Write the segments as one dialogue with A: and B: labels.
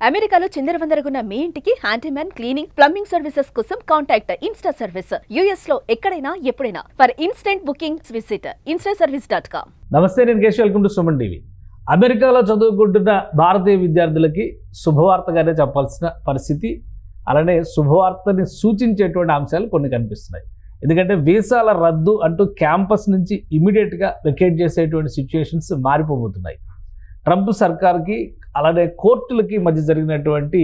A: అమెరికాలో చిందరవందరగున్న మీ ఇంటికి handyman cleaning plumbing services కోసం కాంటాక్ట్ ఇన్స్టా సర్వీస్. యుఎస్ లో ఎక్కడైనా ఎప్పుడైనా for instant bookings visit instaservice.com.
B: నమస్తే, నేను Keshav. Welcome to Suman TV. అమెరికాలో చదువుకుంటున్న భారతీయ విద్యార్థులకి శుభవార్తగానే చెప్పాల్సిన పరిస్థితి, అలానే శుభవార్తని సూచించేటువంటి అంశాలు కొన్ని కనిపిస్తున్నాయి. ఎందుకంటే వీసాల రద్దు అంటూ క్యాంపస్ నుంచి ఇమీడియట్గా వెకేట్ చేసేటువంటి సిచ్యుయేషన్స్ మారిపోబోతున్నాయి. ట్రంప్ సర్కార్కి అలానే కోర్టులకి మధ్య జరిగినటువంటి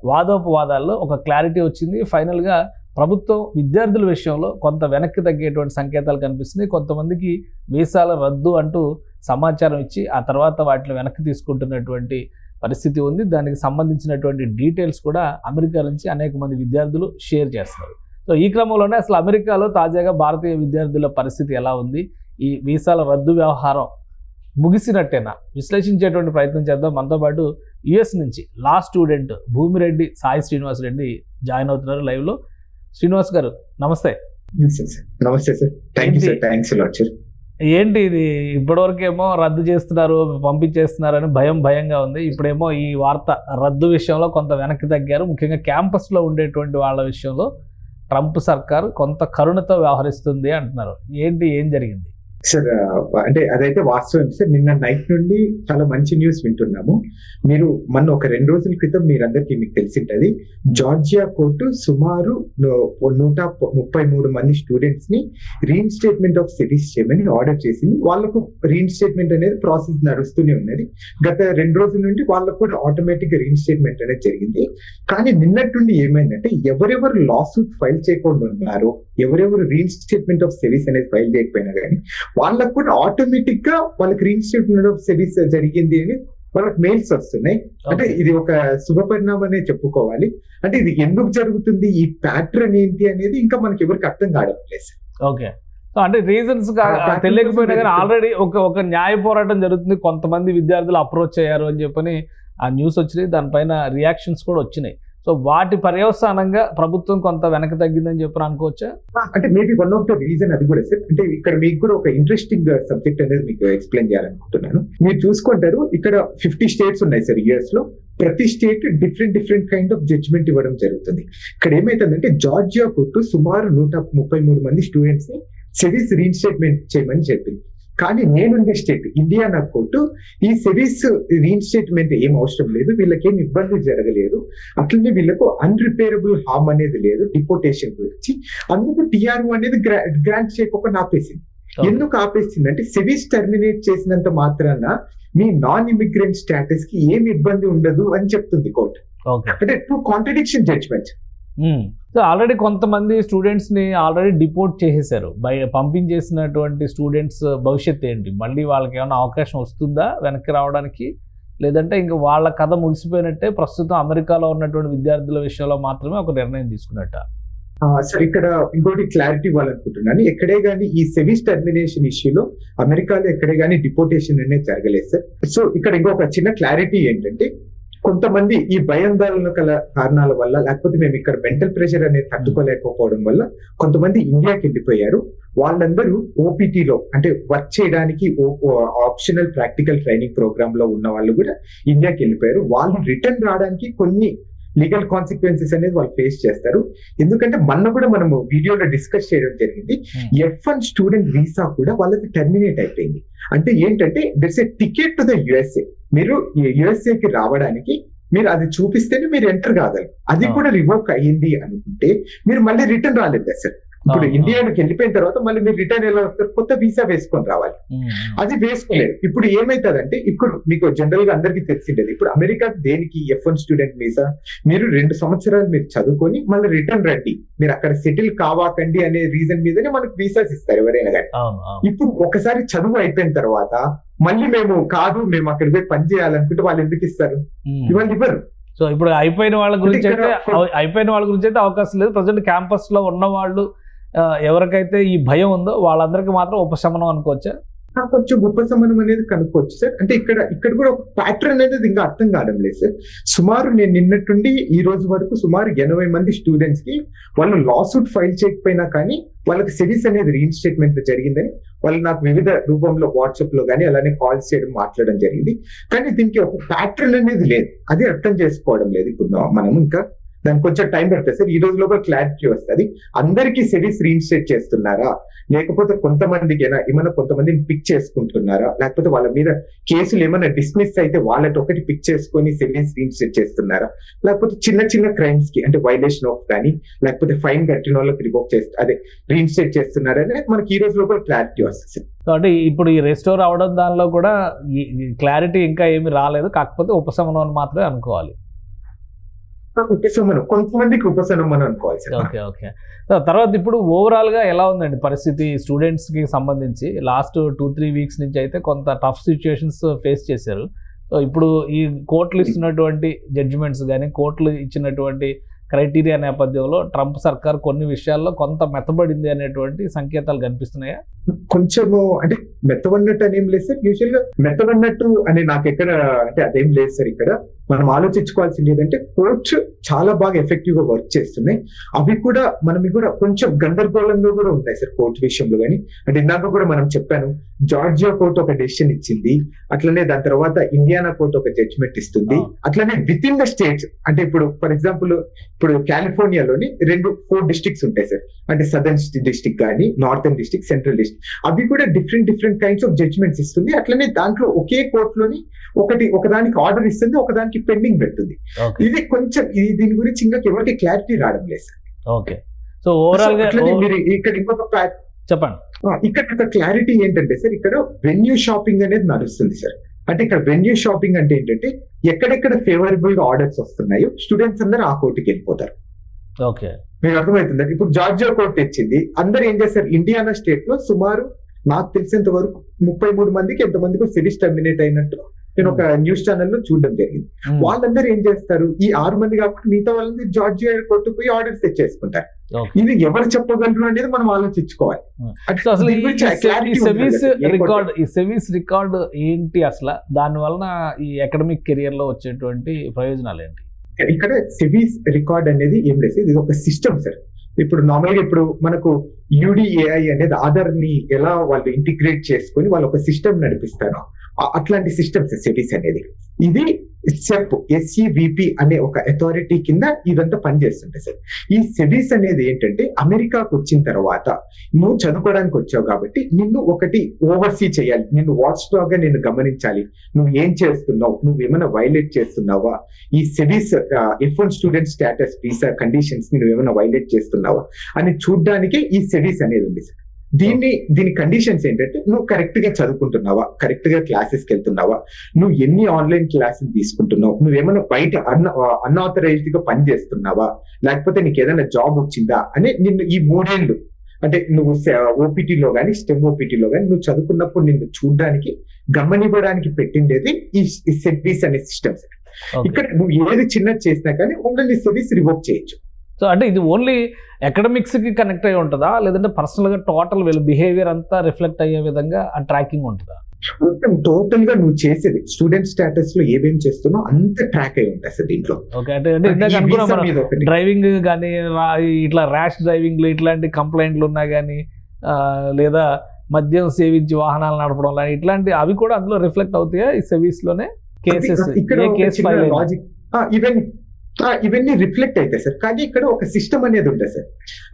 B: వాదోపవాదాల్లో ఒక క్లారిటీ వచ్చింది. ఫైనల్గా ప్రభుత్వం విద్యార్థుల విషయంలో కొంత వెనక్కి తగ్గేటువంటి సంకేతాలు కనిపిస్తున్నాయి. కొంతమందికి వీసాల రద్దు అంటూ సమాచారం ఇచ్చి ఆ తర్వాత వాటిని వెనక్కి తీసుకుంటున్నటువంటి పరిస్థితి ఉంది. దానికి సంబంధించినటువంటి డీటెయిల్స్ కూడా అమెరికా నుంచి అనేక మంది విద్యార్థులు షేర్ చేస్తున్నారు. సో ఈ క్రమంలోనే అసలు అమెరికాలో తాజాగా భారతీయ విద్యార్థుల పరిస్థితి ఎలా ఉంది, ఈ వీసాల రద్దు వ్యవహారం ముగిసినట్టేనా విశ్లేషించేటువంటి ప్రయత్నం చేద్దాం. మనతో పాటు యుఎస్ నుంచి law student Bhumireddy Sai Srinivas Reddy join అవుతున్నారు లైవ్లో. శ్రీనివాస్ గారు నమస్తే.
C: నమస్తే సార్. Thanks sir.
B: ఏంటి ఇది, ఇప్పటివరకేమో రద్దు చేస్తున్నారు, పంపించేస్తున్నారని భయంగా ఉంది. ఇప్పుడేమో ఈ వార్త రద్దు విషయంలో కొంత వెనక్కి తగ్గారు. ముఖ్యంగా క్యాంపస్లో ఉండేటువంటి వాళ్ళ విషయంలో ట్రంప్ సర్కార్ కొంత కరుణతో వ్యవహరిస్తుంది అంటున్నారు. ఏం జరిగింది
C: సార్? అంటే అదైతే వాస్తవం సార్. నిన్న నైట్ నుండి చాలా మంచి న్యూస్ వింటున్నాము. మీరు మొన్న ఒక 2 రోజుల క్రితం మీకు తెలిసింటది, జార్జియా కోర్టు సుమారు 133 మంది స్టూడెంట్స్ ని రీఇన్స్టేట్మెంట్ ఆఫ్ సిటీస్ చేయమని ఆర్డర్ చేసింది. వాళ్ళకు రీఇన్స్టేట్మెంట్ అనేది ప్రాసెస్ నడుస్తూనే ఉన్నది. గత 2 రోజుల నుండి వాళ్ళకు కూడా ఆటోమేటిక్ గా రీఇన్స్టేట్మెంట్ అనేది జరిగింది. కానీ నిన్నటి నుండి ఏమైందంటే, ఎవరెవరు లా సూట్ ఫైల్ చేయకుండా ఉన్నారో, ఎవరెవరు రీఇన్స్టేట్మెంట్ ఆఫ్ సిటీస్ అనేది ఫైల్ చేయకపోయినా కానీ వాళ్ళకు కూడా ఆటోమేటిక్ గా వాళ్ళకి రీఇన్స్టేట్మెంట్ ఆఫ్ సిటీస్ జరిగింది అని వాళ్ళకి మెయిల్స్ వస్తున్నాయి. అంటే ఇది ఒక శుభ పరిణామనే చెప్పుకోవాలి. అంటే ఇది ఎందుకు జరుగుతుంది, ఈ ప్యాటర్న్ ఏంటి అనేది ఇంకా మనకి ఎవరికి అర్థం కావడం లేదు.
B: ఓకే, సో అంటే రీజన్స్ తెలియకపోయినా కానీ ఆల్రెడీ ఒక న్యాయ పోరాటం జరుగుతుంది. కొంతమంది విద్యార్థులు అప్రోచ్ అయ్యారు అని చెప్పని ఆ న్యూస్ వచ్చినాయి. దానిపైన రియాక్షన్స్ కూడా వచ్చినాయి. సో వాటి పర్యవసానంగా ప్రభుత్వం కొంత వెనక్కి తగ్గిందని చెప్పి అనుకోవచ్చా?
C: అంటే maybe one of the reason అది కూడా సార్. అంటే ఇక్కడ మీకు కూడా ఒక ఇంట్రెస్టింగ్ సబ్జెక్ట్ అనేది మీకు ఎక్స్ప్లెయిన్ చేయాలనుకుంటున్నాను. మీరు చూసుకుంటారు, ఇక్కడ 50 స్టేట్స్ ఉన్నాయి సార్ యుఎస్ లో. ప్రతి state different kind of judgement ఇవ్వడం జరుగుతుంది. ఇక్కడ ఏమైతుందంటే, జార్జియా కోర్టు సుమారు 133 మంది స్టూడెంట్స్ ని సిరీస్ రీఇన్స్టేట్మెంట్ చేయమని చెప్పింది. కానీ నేనుండే స్టేట్ ఇండియానా కోర్టు ఈ సిరీస్ రీఇన్స్టేట్మెంట్ ఏం అవసరం లేదు, వీళ్ళకేం ఇబ్బంది జరగలేదు, అట్లనే వీళ్ళకు అన్రిపేరబుల్ హార్మ్ అనేది లేదు డిపోటేషన్ గురించి, అందుకు టిఆర్ఓ అనేది గ్రాంట్ చేయకుండా ఆపేసింది. ఎందుకు ఆపేసింది అంటే, సిరీస్ టర్మినేట్ చేసినంత మాత్రాన మీ నాన్ ఇమిగ్రెంట్ స్టేటస్ కి ఏమి ఇబ్బంది ఉండదు అని చెప్తుంది కోర్టు. అంటే 2 కాంట్రడిక్షన్ జడ్జ్మెంట్స్.
B: సో ఆల్రెడీ కొంతమంది స్టూడెంట్స్ని ఆల్రెడీ డిపోర్ట్ చేసేసారు. పంపించేసినటువంటి స్టూడెంట్స్ భవిష్యత్తు ఏంటి? మళ్ళీ వాళ్ళకి ఏమైనా అవకాశం వస్తుందా వెనక్కి రావడానికి? లేదంటే ఇంకా వాళ్ళ కథ ముగిసిపోయినట్టే, ప్రస్తుతం అమెరికాలో ఉన్నటువంటి విద్యార్థుల విషయంలో మాత్రమే ఒక నిర్ణయం తీసుకున్నట్ట?
C: సార్, ఇక్కడ ఇంకోటి క్లారిటీ ఇవ్వాలనుకుంటున్నాను. ఎక్కడే కానీ ఈ సెమీస్ టర్మినేషన్ ఇష్యూలో అమెరికాలో ఎక్కడే కానీ డిపోటేషన్ అనేది జరగలేదు సార్. సో ఇక్కడ ఇంకొక చిన్న క్లారిటీ ఏంటంటే, కొంతమంది ఈ భయాందోళన కల కారణాల వల్ల, లేకపోతే మేము ఇక్కడ మెంటల్ ప్రెషర్ అనేది తట్టుకోలేకపోవడం వల్ల కొంతమంది ఇండియాకి వెళ్ళిపోయారు. వాళ్ళందరూ ఓపీటీలో అంటే వర్క్ చేయడానికి ఆప్షనల్ ప్రాక్టికల్ ట్రైనింగ్ ప్రోగ్రామ్ లో ఉన్న వాళ్ళు కూడా ఇండియాకి వెళ్ళిపోయారు. వాళ్ళు రిటర్న్ రావడానికి కొన్ని లీగల్ కాన్సిక్వెన్సెస్ అనేది వాళ్ళు ఫేస్ చేస్తారు. ఎందుకంటే మొన్న కూడా మనము వీడియోలో డిస్కస్ చేయడం జరిగింది, F1 స్టూడెంట్ వీసా కూడా వాళ్ళకి టర్మినేట్ అయిపోయింది. అంటే ఏంటంటే, that's a ticket to the USA. మీరు యుఎస్ఏకి రావడానికి మీరు అది చూపిస్తేనే మీరు ఎంటర్ కాగలరు. అది కూడా రివోక్ అయ్యింది అనుకుంటే మీరు మళ్ళీ రిటర్న్ రాలేదు సార్. ఇప్పుడు ఇండియాకి వెళ్ళిపోయిన తర్వాత మళ్ళీ మీరు రిటర్న్ ఎలా వస్తారు? కొత్త వీసా వేసుకొని రావాలి. అది వేసుకోలేదు. ఇప్పుడు ఏమైతుందంటే, ఇప్పుడు మీకు జనరల్ గా అందరికీ తెలిసిండేది, ఇప్పుడు అమెరికా దేనికి F1 స్టూడెంట్ వీసా, మీరు 2 సంవత్సరాలు మీరు చదువుకొని మళ్ళీ రిటర్న్ రండి, మీరు అక్కడ సెటిల్ కావాకండి అనే రీజన్ మీదనే మనకు వీసాస్ ఇస్తారు ఎవరైనా కానీ. ఇప్పుడు ఒకసారి చదువు అయిపోయిన తర్వాత మళ్ళీ మేము అక్కడికి పోయి పని చేయాలనుకుంటే వాళ్ళు ఎందుకు ఇస్తారు? ఇవాళ ఇవ్వరు.
B: సో ఇప్పుడు అయిపోయిన వాళ్ళ గురించి అయితే అవకాశం లేదు. ప్రజెంట్ క్యాంపస్ లో ఉన్న వాళ్ళు ఎవరికైతే ఈ భయం ఉందో వాళ్ళందరికీ మాత్రం ఉపశమనం అనుకోవచ్చా?
C: కొంచెం ఉపశమనం అనేది కనుక్కోవచ్చు సార్. అంటే ఇక్కడ కూడా ఒక ప్యాటర్న్ అనేది ఇంకా అర్థం కావడం లేదు సార్. సుమారు నేను నిన్నట్టుండి ఈ రోజు వరకు సుమారు 80 మంది స్టూడెంట్స్ కి వాళ్ళు లా సూట్ ఫైల్ చేయకపోయినా కానీ వాళ్ళకి సిరీస్ అనేది రీఇన్స్టేట్మెంట్ జరిగిందని వాళ్ళు నాకు వివిధ రూపంలో వాట్సాప్ లో కానీ అలానే కాల్స్ చేయడం మాట్లాడడం జరిగింది. కానీ దీనికి ఒక ప్యాటర్న్ అనేది లేదు, అది అర్థం చేసుకోవడం లేదు. ఇప్పుడు మనం ఇంకా దానికి కొంచెం టైం పడుతుంది సార్. ఈ రోజు లోపల క్లారిటీ వస్తుంది. అందరికీ సెబీస్ రీఇన్స్టేట్ చేస్తున్నారా, లేకపోతే కొంతమందికి ఏమైనా కొంతమందిని పిక్ చేసుకుంటున్నారా, లేకపోతే వాళ్ళ మీద కేసులు ఏమైనా డిస్మిస్ అయితే వాళ్ళకి ఒకటి పిక్ చేసుకొని సెబీస్ రీఇన్స్టేట్ చేస్తున్నారా, లేకపోతే చిన్న చిన్న క్రైమ్స్ కి అంటే వైలేషన్ ఆఫ్ కానీ లేకపోతే ఫైన్ కట్టిన వాళ్ళకి రివోక్ రీఇన్స్టేట్ చేస్తున్నారా అనేది మనకి ఈ రోజు లోపల క్లారిటీ వస్తుంది.
B: కాబట్టి ఇప్పుడు ఈ రెస్టోర్ అవడం దానిలో కూడా క్లారిటీ ఇంకా ఏమి రాలేదు, కాకపోతే ఉపశమనం అని మాత్రమే అనుకోవాలి.
C: ఉపశమనం, కొంతమందికి ఉపశమనం అనుకోవాలి సార్.
B: Okay okay. తర్వాత ఇప్పుడు ఓవరాల్ గా ఎలా ఉందండి పరిస్థితి స్టూడెంట్స్ కి సంబంధించి? లాస్ట్ 2-3 వీక్స్ నుంచి అయితే కొంత టఫ్ సిచ్యుయేషన్స్ ఫేస్ చేశారు. సో ఇప్పుడు ఈ కోర్టులు ఇస్తున్నటువంటి జడ్జిమెంట్స్ కానీ కోర్టులు ఇచ్చినటువంటి క్రైటీరియా నేపథ్యంలో ట్రంప్ సర్కార్ కొన్ని విషయాల్లో కొంత మెత్తబడింది అనేటువంటి సంకేతాలు కనిపిస్తున్నాయా?
C: కొంచెము అంటే మెత్తబడినట్టు అనేం లేదు సార్. యూజువల్ గా మెత్తబడినట్టు అని నాకు ఎక్కడ అంటే అదేం లేదు సార్. ఇక్కడ మనం ఆలోచించుకోవాల్సింది ఏంటంటే కోర్ట్స్ చాలా బాగా ఎఫెక్టివ్ గా వర్క్ చేస్తున్నాయి. అవి కూడా మనకి కూడా కొంచెం గందరగోళంగా కూడా ఉంటాయి సార్ కోర్టు విషయంలో కానీ. అంటే ఇందాక కూడా మనం చెప్పాను, జార్జియా కోర్టు ఒక డెసిషన్ ఇచ్చింది, అట్లనే దాని తర్వాత ఇండియానా కోర్టు ఒక జడ్జిమెంట్ ఇస్తుంది. అట్లనే విత్ ఇన్ ద స్టేట్స్ అంటే ఇప్పుడు ఫర్ ఎగ్జాంపుల్ ఇప్పుడు కాలిఫోర్నియాలోని 4 డిస్ట్రిక్ట్స్ ఉంటాయి సార్. అంటే సదర్న్ డిస్ట్రిక్ట్ కానీ నార్థన్ డిస్ట్రిక్ట్, సెంట్రల్ డిస్ట్రిక్ట్, అవి కూడా డిఫరెంట్ కైండ్స్ ఆఫ్ జడ్జిమెంట్స్ ఇస్తుంది. అట్లనే దాంట్లో ఒకే కోర్టులోని ఒకదానికి ఆర్డర్ ఇస్తుంది, ఒకదానికి పెండింగ్ పెడుతుంది. ఇది కొంచెం దీని గురించి ఇంకా ఎవరికి క్లారిటీ రావడం లేదు సార్.
B: ఓకే. సో ఓవరాల్ గా
C: మీరు ఇక్కడ ఇంకొక
B: చెప్పండి.
C: ఇక్కడ ఒక క్లారిటీ ఏంటంటే సార్, ఇక్కడ వెన్యూ షాపింగ్ అనేది నడుస్తుంది సార్. అంటే ఇక్కడ వెన్యూ షాపింగ్ అంటే ఏంటంటే ఎక్కడెక్కడ ఫేవరబుల్ గా ఆర్డర్స్ వస్తున్నాయో స్టూడెంట్స్ అందరూ ఆ కోర్టుకి వెళ్ళిపోతారు.
B: ఓకే,
C: మీకు అర్థమవుతుంది. ఇప్పుడు జార్జియా కోర్టు తెచ్చింది, అందరూ ఏం చేస్తారు, ఇండియానా స్టేట్ లో సుమారు నాకు తెలిసినంత వరకు 33 మందికి ఎంతమందికి సిరీస్ టర్మినేట్ అయినట్టు నేను ఒక న్యూస్ ఛానల్ లో చూడడం జరిగింది. వాళ్ళందరూ ఏం చేస్తారు, ఈ 6 మంది కాకుండా మిగతా వాళ్ళని జార్జియా కోర్టుకు పోయి ఆర్డర్స్ తెచ్చేసుకుంటారు. ఇది ఎవరు చెప్పగలరు అనేది మనం ఆలోచించుకోవాలి.
B: ఈ సెవీస్ రికార్డ్ ఏంటి అసలు, దాని వలన ఈ అకాడమిక్ కెరియర్ లో వచ్చేటువంటి ప్రయోజనాలు ఏంటి?
C: ఇక్కడ సెవీస్ రికార్డ్ అనేది ఏం లేదు, ఇది ఒక సిస్టమ్ సార్. ఇప్పుడు నార్మల్ గా ఇప్పుడు మనకు UDAI అనేది ఆధార్ ని ఎలా వాళ్ళు ఇంటిగ్రేట్ చేసుకొని వాళ్ళు ఒక సిస్టమ్ నడిపిస్తారు, అట్లాంటి సిస్టమ్స్ సెబీస్ అనేది. ఇది SEVP అనే ఒక అథారిటీ కింద ఇదంతా పనిచేస్తుంటాయి సార్. ఈ సెబీస్ అనేది ఏంటంటే అమెరికాకు వచ్చిన తర్వాత నువ్వు చదువుకోవడానికి వచ్చావు కాబట్టి నిన్ను ఒకటి ఓవర్సీ చేయాలి, నిన్ను వాచ్ డాగ్ గా నిన్ను గమనించాలి, నువ్వు ఏం చేస్తున్నావు, నువ్వు ఏమైనా వైలేట్ చేస్తున్నావా, ఈ సెబీస్ F1 student status visa conditions ని నువ్వు ఏమైనా వైలేట్ చేస్తున్నావా అని చూడడానికి ఈ సెబీస్ అనేది ఉంది సార్. దీని కండిషన్స్ ఏంటంటే నువ్వు కరెక్ట్ గా చదువుకుంటున్నావా, కరెక్ట్ గా క్లాసెస్కి వెళ్తున్నావా, నువ్వు ఎన్ని ఆన్లైన్ క్లాసెస్ తీసుకుంటున్నావు, నువ్వేమైనా బయట అన్ఆథరైజ్డ్ గా పని చేస్తున్నావా, లేకపోతే నీకు ఏదైనా జాబ్ వచ్చిందా అని నిన్ను ఈ 3 ఏళ్ళు అంటే నువ్వు ఓపీటీలో కానీ స్టెమ్ ఓపీటీలో కానీ నువ్వు చదువుకున్నప్పుడు నిన్ను చూడడానికి గమనివ్వడానికి పెట్టిండేది ఈ సెబీస్ అనే సిస్టమ్స్. ఇక్కడ నువ్వు ఏది చిన్నది చేసినా కానీ ఓన్లీ సెబీస్ రివోక్ చేయొచ్చు.
B: సో అంటే ఇది ఓన్లీ అకాడమిక్స్ కి కనెక్ట్ అయ్యి ఉంటుందా, లేదంటే పర్సనల్ గా టోటల్ వీళ్ళ బిహేవియర్ అంతా రిఫ్లెక్ట్ అయ్యే విధంగా ఆ ట్రాకింగ్ ఉంటుందా?
C: టోటల్ గా నువ్వు చేసేది స్టూడెంట్ స్టేటస్ లో ఏమేం చేస్తున్నావు అంత ట్రాక్ అయి ఉంటుంది సార్ దీంట్లో.
B: ఓకే, అంటే డ్రైవింగ్ కానీ ఇట్లా ర్యాష్ డ్రైవింగ్ ఇట్లాంటి కంప్లైంట్లు ఉన్నా కానీ లేదా మద్యం సేవించి వాహనాలు నడపడం లాంటి ఇట్లాంటి అవి కూడా అందులో రిఫ్లెక్ట్ అవుతాయా ఈ సర్వీస్ లోనే? కేసెస్
C: ఇవన్నీ రిఫ్లెక్ట్ అవుతాయి సార్. కానీ ఇక్కడ ఒక సిస్టమ్ అనేది ఉంటుంది సార్.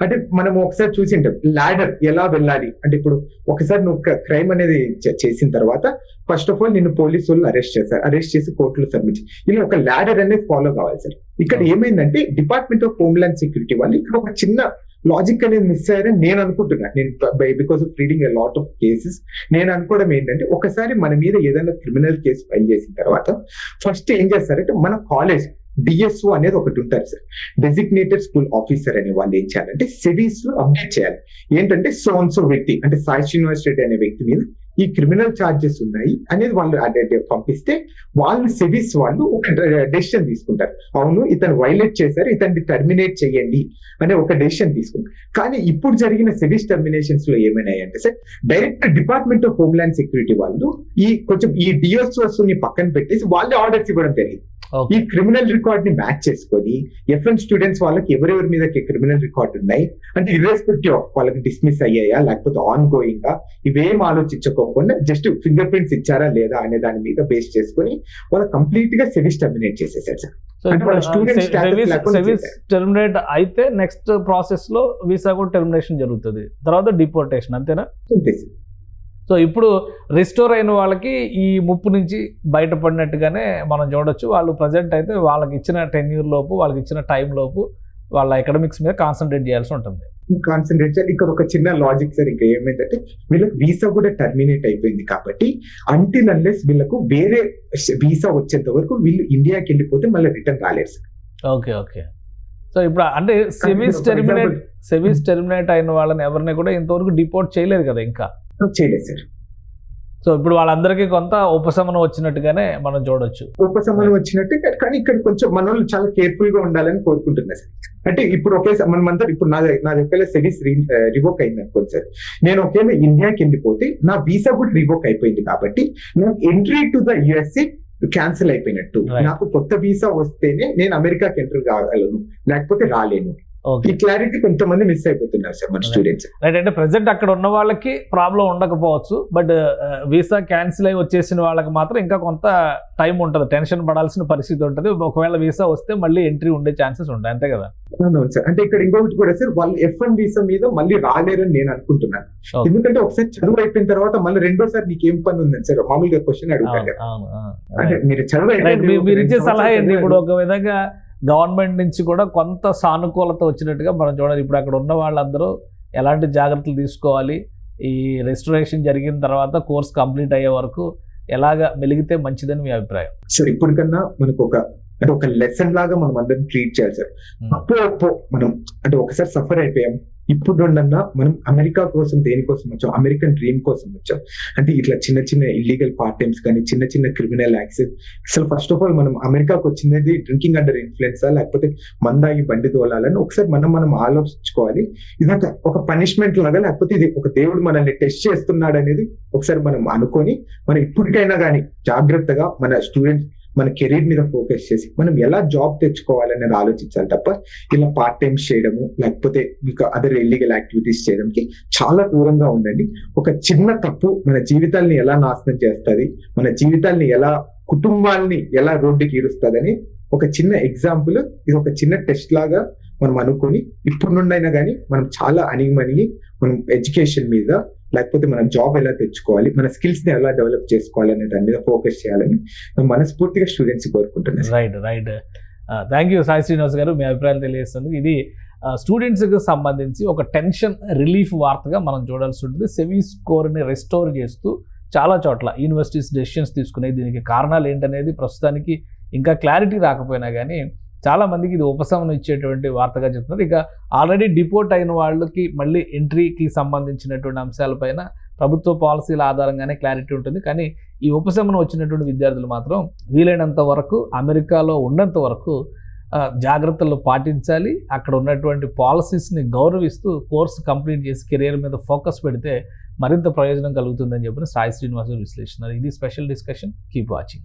C: అంటే మనం ఒకసారి చూసి ఉంటాం లాడర్ ఎలా వెళ్ళాలి అంటే, ఇప్పుడు ఒకసారి నువ్వు క్రైమ్ అనేది చేసిన తర్వాత ఫస్ట్ ఆఫ్ ఆల్ నిన్ను పోలీసు వాళ్ళు అరెస్ట్ చేసి కోర్టులో సబ్మిట్, ఇలా ఒక లాడర్ అనేది ఫాలో కావాలి సార్. ఇక్కడ ఏమైందంటే డిపార్ట్మెంట్ ఆఫ్ హోమ్లాండ్ సెక్యూరిటీ వాళ్ళు ఇక్కడ ఒక చిన్న లాజిక్ అనేది మిస్ అయ్యారని నేను అనుకుంటున్నా. నేను because of reading a lot of cases నేను అనుకోవడం ఏంటంటే, ఒకసారి మన మీద ఏదైనా క్రిమినల్ కేసు ఫైల్ చేసిన తర్వాత ఫస్ట్ ఏం చేస్తారంటే మన కాలేజ్ DSO అనేది ఒకటి ఉంటారు సార్, డెసిగ్నేటెడ్ స్కూల్ ఆఫీసర్ అనే వాళ్ళు ఏం చేయాలంటే సెబీస్ లో అప్డేట్ చేయాలి. ఏంటంటే సో వ్యక్తి అంటే సాయి శ్రీనివాస్ రెడ్డి అనే వ్యక్తి మీద ఈ క్రిమినల్ ఛార్జెస్ ఉన్నాయి అనేది వాళ్ళు పంపిస్తే వాళ్ళు సెబీస్ వాళ్ళు ఒక డెసిషన్ తీసుకుంటారు, అవును ఇతను వైలేట్ చేశారు ఇతన్ని టర్మినేట్ చేయండి అనే ఒక డెసిషన్ తీసుకుంటారు. కానీ ఇప్పుడు జరిగిన సెబీస్ టర్మినేషన్స్ లో ఏమైనాయంటే sir, direct department of homeland security వాళ్ళు ఈ DSOs ని పక్కన పెట్టేసి వాళ్ళే ఆర్డర్స్ ఇవ్వడం జరిగింది. ఈ క్రిమినల్ రికార్డ్ ని మ్యాచ్ చేసుకొని F1 స్టూడెంట్స్ వాళ్ళకి ఎవరెవరి మీద క్రిమినల్ రికార్డ్ ఉన్నాయి అంటే ఇర్రెస్పెక్టివ్ ఆఫ్ వాళ్ళకి డిస్మిస్ అయ్యాయా లేకపోతే ఆన్ గోయింగ్ గా ఇవేం ఆలోచించుకోకుండా జస్ట్ ఫింగర్ ప్రింట్స్ ఇచ్చారా లేదా అనే దాని మీద బేస్ చేసుకుని వాళ్ళు కంప్లీట్ గా సెవిస్ టర్మినేట్ చేసేసారు సార్.
B: సెవిస్ టర్మినేట్ అయితే నెక్స్ట్ ప్రాసెస్ లో వీసా కూడా టర్మినేషన్ జరుగుతుంది, తర్వాత డిపోర్టేషన్, అంతేనా? సో ఇప్పుడు రిస్టోర్ అయిన వాళ్ళకి ఈ ముప్పు నుంచి బయటపడినట్టుగానే మనం చూడొచ్చు. వాళ్ళు ప్రజెంట్ అయితే వాళ్ళకి ఇచ్చిన టెన్యూర్ లోపు, వాళ్ళకి ఇచ్చిన టైం లోపు వాళ్ళ ఎకడమిక్స్ మీద కాన్సన్ట్రేట్ చేయాల్సి ఉంటుంది.
C: కాన్సన్ట్రేట్ చేయాలి. ఇక్కడ ఒక చిన్న లాజిక్ సార్, ఇంకా ఏమైందంటే వీళ్ళకి వీసా కూడా టర్మినేట్ అయిపోయింది కాబట్టి అంటిల్ అన్లెస్ వీళ్ళకు వేరే వీసా వచ్చేంత వరకు వీళ్ళు ఇండియాకి వెళ్ళిపోతే మళ్ళీ రిటర్న్ రాలేదు సార్.
B: Okay okay. సో ఇప్పుడు అంటే సెవిస్ టర్మినేట్ అయిన వాళ్ళని ఎవరిని కూడా ఇంతవరకు డిపోర్ట్ చేయలేదు కదా, ఇంకా
C: చేయలేదు సార్.
B: సో ఇప్పుడు వాళ్ళందరికీ కొంత ఉపశమనం వచ్చినట్టుగానే మనం చూడొచ్చు.
C: ఉపశమనం వచ్చినట్టు, కానీ ఇక్కడ కొంచెం మన వాళ్ళు చాలా కేర్ఫుల్ గా ఉండాలని కోరుకుంటున్నా సార్. అంటే ఇప్పుడు ఒకేసారి మనమంతా ఇప్పుడు నాది ఒకవేళ సెవిస్ రివోక్ అయింది అనుకోండి సార్, నేను ఒకవేళ ఇండియాకి వెళ్ళిపోతే నా వీసా కూడా రివోక్ అయిపోయింది కాబట్టి నాకు entry to the USA cancel అయిపోయినట్టు. నాకు కొత్త వీసా వస్తేనే నేను అమెరికాకి ఎంటర్ కాగలను, లేకపోతే రాలేను. ఈ క్లారిటీ కొంతమంది మిస్ అయిపోతున్నారు సార్ మన స్టూడెంట్స్.
B: రైట్. అంటే ప్రెసెంట్ అక్కడ ఉన్న వాళ్ళకి ప్రాబ్లం ఉండకపోవచ్చు, బట్ వీసా క్యాన్సిల్ అయి వచ్చేసిన వాళ్ళకి మాత్రం ఇంకా కొంత టైం ఉంటుంది, టెన్షన్ పడాల్సిన పరిస్థితి ఉంటుంది. ఒకవేళ వీసా వస్తే మళ్ళీ ఎంట్రీ ఉండే ఛాన్సెస్ ఉంటాయి, అంతే కదా?
C: అవును సార్. అంటే ఇక్కడ ఇంకొకటి కూడా సార్, వాళ్ళు F1 వీసా మీద మళ్ళీ రాలేరని నేను అనుకుంటున్నాను. ఎందుకంటే ఒకసారి చదువు అయిపోయిన తర్వాత మళ్ళీ రెండోసారి నీకు ఏం పని ఉందని సార్ మామూలుగా క్వశ్చన్ అడుగుతారు కదా. అంటే మీరు చదువు
B: మీరు ఇచ్చే సలహా ఏంటి? ఇప్పుడు ఒక విధంగా గవర్నమెంట్ నుంచి కూడా కొంత సానుకూలత వచ్చినట్టుగా మనం చూడాలి. ఇప్పుడు అక్కడ ఉన్న వాళ్ళందరూ ఎలాంటి జాగ్రత్తలు తీసుకోవాలి, ఈ రెస్టరేషన్ జరిగిన తర్వాత కోర్స్ కంప్లీట్ అయ్యే వరకు ఎలాగా మెలిగితే మంచిదని మీ అభిప్రాయం?
C: సార్ ఇప్పటికన్నా మనకు ఒక లెసన్ లాగా మనం అందరిని ట్రీట్ చేయాలి సార్. అప్పో మనం అంటే ఒకసారి సఫర్ అయిపోయాం, ఇప్పుడు మనం అమెరికా కోసం దేనికోసం వచ్చాం? అమెరికన్ డ్రీమ్ కోసం వచ్చాం. అంటే ఇట్లా చిన్న చిన్న ఇల్లీగల్ పార్ట్ టైమ్స్ కానీ చిన్న చిన్న క్రిమినల్ యాక్ట్స్. అసలు ఫస్ట్ ఆఫ్ ఆల్ మనం అమెరికాకు వచ్చినది డ్రింకింగ్ అండర్ ఇన్ఫ్లుయెన్సా లేకపోతే మందాగి బండి తోలాలని ఒకసారి మనం ఆలోచించుకోవాలి. ఇది ఒక పనిష్మెంట్ లాగా, లేకపోతే ఇది ఒక దేవుడు మనల్ని టెస్ట్ చేస్తున్నాడు అనేది ఒకసారి మనం అనుకొని మనం ఇప్పటికైనా కానీ జాగ్రత్తగా మన స్టూడెంట్స్ మన కెరీర్ మీద ఫోకస్ చేసి మనం ఎలా జాబ్ తెచ్చుకోవాలనేది ఆలోచించాలి తప్ప ఇలా పార్ట్ టైమ్స్ చేయడము లేకపోతే ఇంకా అదర్ ఇల్లీగల్ యాక్టివిటీస్ చేయడానికి చాలా దూరంగా ఉండండి. ఒక చిన్న తప్పు మన జీవితాల్ని ఎలా నాశనం చేస్తుంది, మన జీవితాల్ని ఎలా, కుటుంబాల్ని ఎలా రోడ్డుకి ఈడుస్తుందని ఒక చిన్న ఎగ్జాంపుల్, ఇది ఒక చిన్న టెస్ట్ లాగా మనం అనుకొని ఇప్పుడు నుండైనా కానీ మనం చాలా అణిగిమణిగి మనం ఎడ్యుకేషన్ మీద లేకపోతే మనం జాబ్ ఎలా తెచ్చుకోవాలి, మన స్కిల్స్ ని ఎలా డెవలప్ చేసుకోవాలి అనే దాని మీద ఫోకస్ చేయాలని మనస్ఫూర్తిగా స్టూడెంట్స్ కోరుకుంటున్నాను.
B: Right. Thank you Sai Srinivas గారు, మీ అభిప్రాయాలు తెలియజేస్తుంది. ఇది స్టూడెంట్స్కి సంబంధించి ఒక టెన్షన్ రిలీఫ్ వార్తగా మనం చూడాల్సి ఉంటుంది. సెవిస్ స్కోర్ని రెస్టోర్ చేస్తూ చాలా చోట్ల యూనివర్సిటీస్ డెసిషన్స్ తీసుకునేది, దీనికి కారణాలు ఏంటనేది ప్రస్తుతానికి ఇంకా క్లారిటీ రాకపోయినా కానీ చాలా మందికి ఇది ఉపశమనం ఇచ్చేటువంటి వార్తగా చెప్తున్నారు. ఇక ఆల్రెడీ డిపోర్ట్ అయిన వాళ్ళకి మళ్ళీ ఎంట్రీకి సంబంధించినటువంటి అంశాలపైన ప్రభుత్వ పాలసీల ఆధారంగానే క్లారిటీ ఉంటుంది. కానీ ఈ ఉపశమనం వచ్చినటువంటి విద్యార్థులు మాత్రం వీలైనంత వరకు అమెరికాలో ఉన్నంత వరకు జాగ్రత్తలు పాటించాలి. అక్కడ ఉన్నటువంటి పాలసీస్ని గౌరవిస్తూ కోర్సు కంప్లీట్ చేసి కెరీర్ మీద ఫోకస్ పెడితే మరింత ప్రయోజనం కలుగుతుందని చెప్పిన సాయి శ్రీనివాస్ విశ్లేషణ. ఇది స్పెషల్ డిస్కషన్. Keep watching.